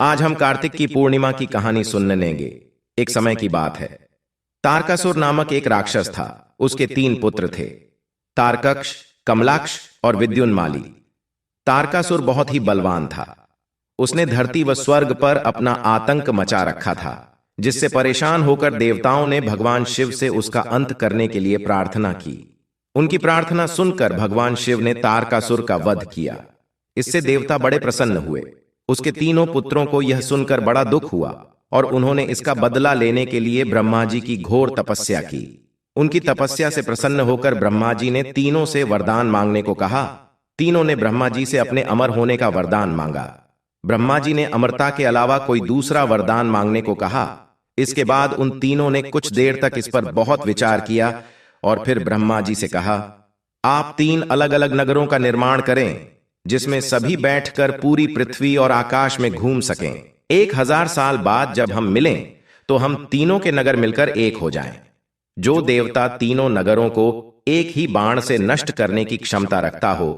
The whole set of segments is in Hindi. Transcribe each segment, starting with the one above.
आज हम कार्तिक की पूर्णिमा की कहानी सुनने लेंगे। एक समय की बात है। तारकासुर नामक एक राक्षस था। उसके 3 पुत्र थे, तारकक्ष, कमलाक्ष और विद्युन्माली। तारकासुर बहुत ही बलवान था। उसने धरती व स्वर्ग पर अपना आतंक मचा रखा था, जिससे परेशान होकर देवताओं ने भगवान शिव से उसका अंत करने के लिए प्रार्थना की। उनकी प्रार्थना सुनकर भगवान शिव ने तारकासुर का वध किया। इससे देवता बड़े प्रसन्न हुए। उसके 3 पुत्रों को यह सुनकर बड़ा दुख हुआ और उन्होंने इसका बदला लेने के लिए ब्रह्मा जी की घोर तपस्या की। उनकी तपस्या से प्रसन्न होकर ब्रह्मा जी ने तीनों से वरदान मांगने को कहा। तीनों ने ब्रह्मा जी से अपने अमर होने का वरदान मांगा। ब्रह्मा जी ने अमरता के अलावा कोई दूसरा वरदान मांगने को कहा। इसके बाद उन तीनों ने कुछ देर तक इस पर बहुत विचार किया और फिर ब्रह्मा जी से कहा, आप 3 अलग अलग नगरों का निर्माण करें, जिसमें सभी बैठकर पूरी पृथ्वी और आकाश में घूम सकें। 1000 साल बाद जब हम मिलें तो हम तीनों के नगर मिलकर एक हो जाएं। जो देवता तीनों नगरों को एक ही बाण से नष्ट करने की क्षमता रखता हो,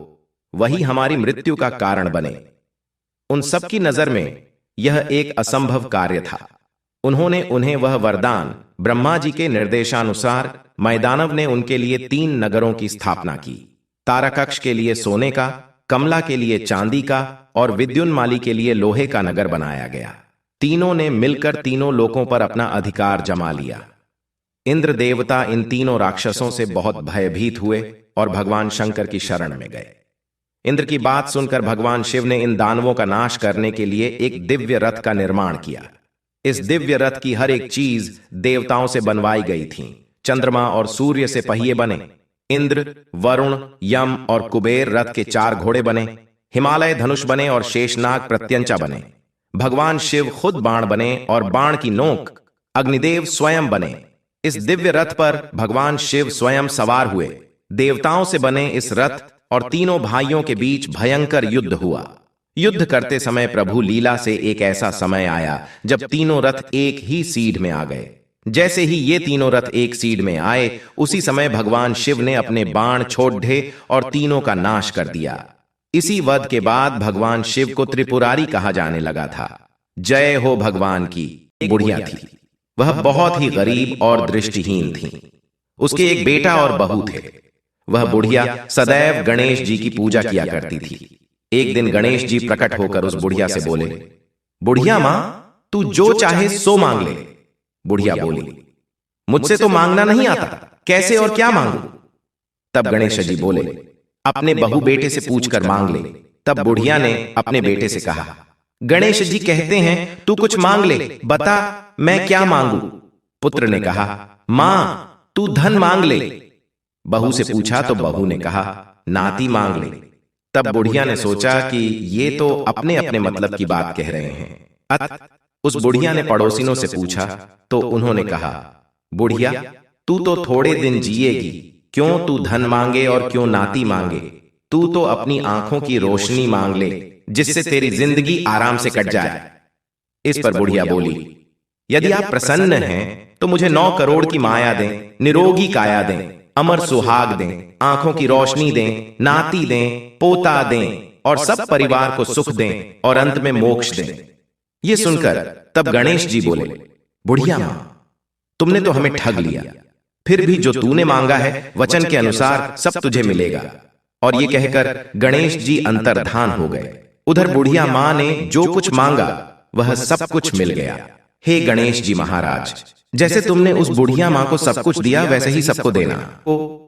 वही हमारी मृत्यु का कारण बने। उन सब की नजर में यह एक असंभव कार्य था। उन्होंने उन्हें वह वरदान ब्रह्मा जी के निर्देशानुसार मैदानव ने उनके लिए 3 नगरों की स्थापना की। तारकक्ष के लिए सोने का, कमला के लिए चांदी का और विद्युन्माली के लिए लोहे का नगर बनाया गया। तीनों ने मिलकर तीनों लोकों पर अपना अधिकार जमा लिया। इंद्र देवता इन तीनों राक्षसों से बहुत भयभीत हुए और भगवान शंकर की शरण में गए। इंद्र की बात सुनकर भगवान शिव ने इन दानवों का नाश करने के लिए एक दिव्य रथ का निर्माण किया। इस दिव्य रथ की हर एक चीज देवताओं से बनवाई गई थी। चंद्रमा और सूर्य से पहिए बने, इंद्र, वरुण, यम और कुबेर रथ के 4 घोड़े बने, हिमालय धनुष बने और शेषनाग प्रत्यंचा बने। भगवान शिव खुद बाण बने और बाण की नोक अग्निदेव स्वयं बने। इस दिव्य रथ पर भगवान शिव स्वयं सवार हुए। देवताओं से बने इस रथ और तीनों भाइयों के बीच भयंकर युद्ध हुआ। युद्ध करते समय प्रभु लीला से एक ऐसा समय आया जब तीनों रथ एक ही सीध में आ गए। जैसे ही ये तीनों रथ एक सीध में आए, उसी समय भगवान शिव ने अपने बाण छोड़े और तीनों का नाश कर दिया। इसी वध के बाद भगवान शिव को त्रिपुरारी कहा जाने लगा था। जय हो भगवान की। एक बुढ़िया थी। वह बहुत ही गरीब और दृष्टिहीन थी। उसके एक बेटा और बहू थे। वह बुढ़िया सदैव गणेश जी की पूजा किया करती थी। एक दिन गणेश जी प्रकट होकर उस बुढ़िया से बोले, बुढ़िया मां, तू जो चाहे सो मांग ले। बुढ़िया बोली, मुझसे तो मांगना नहीं आता, कैसे और क्या मांगू? तब गणेश जी बोले, अपने बहू बेटे से पूछकर मांग ले। तब बुढ़िया ने अपने बेटे से कहा, गणेश जी कहते हैं तू कुछ मांग ले, बता मैं क्या मांगू? पुत्र ने कहा, मां तू धन मांग ले। बहू से पूछा तो बहू ने कहा, नाती मांग ले। तब बुढ़िया ने सोचा कि ये तो अपने अपने मतलब की बात कह रहे हैं। उस बुढ़िया ने पड़ोसिनों से पूछा तो उन्होंने कहा, बुढ़िया तू तो थोड़े दिन जिएगी, क्यों तू धन मांगे और क्यों नाती मांगे? तू तो अपनी आंखों की रोशनी मांग ले, जिससे तेरी जिंदगी आराम से कट जाए। इस पर बुढ़िया बोली, यदि आप प्रसन्न हैं तो मुझे 9 करोड़ की माया दें, निरोगी काया दें, अमर सुहाग दें, आंखों की रोशनी दें, नाती दें, पोता दें और सब परिवार को सुख दें और अंत में मोक्ष दें। ये सुनकर तब गणेश जी बोले, बुढ़िया मां, तुमने तो हमें ठग लिया। फिर भी जो तूने मांगा है वचन के अनुसार सब तुझे मिलेगा। और ये कहकर गणेश जी अंतर्धान हो गए। उधर बुढ़िया मां ने जो कुछ मांगा वह सब कुछ मिल गया। हे गणेश जी महाराज, जैसे तुमने उस बुढ़िया मां को सब कुछ दिया वैसे ही सबको देना।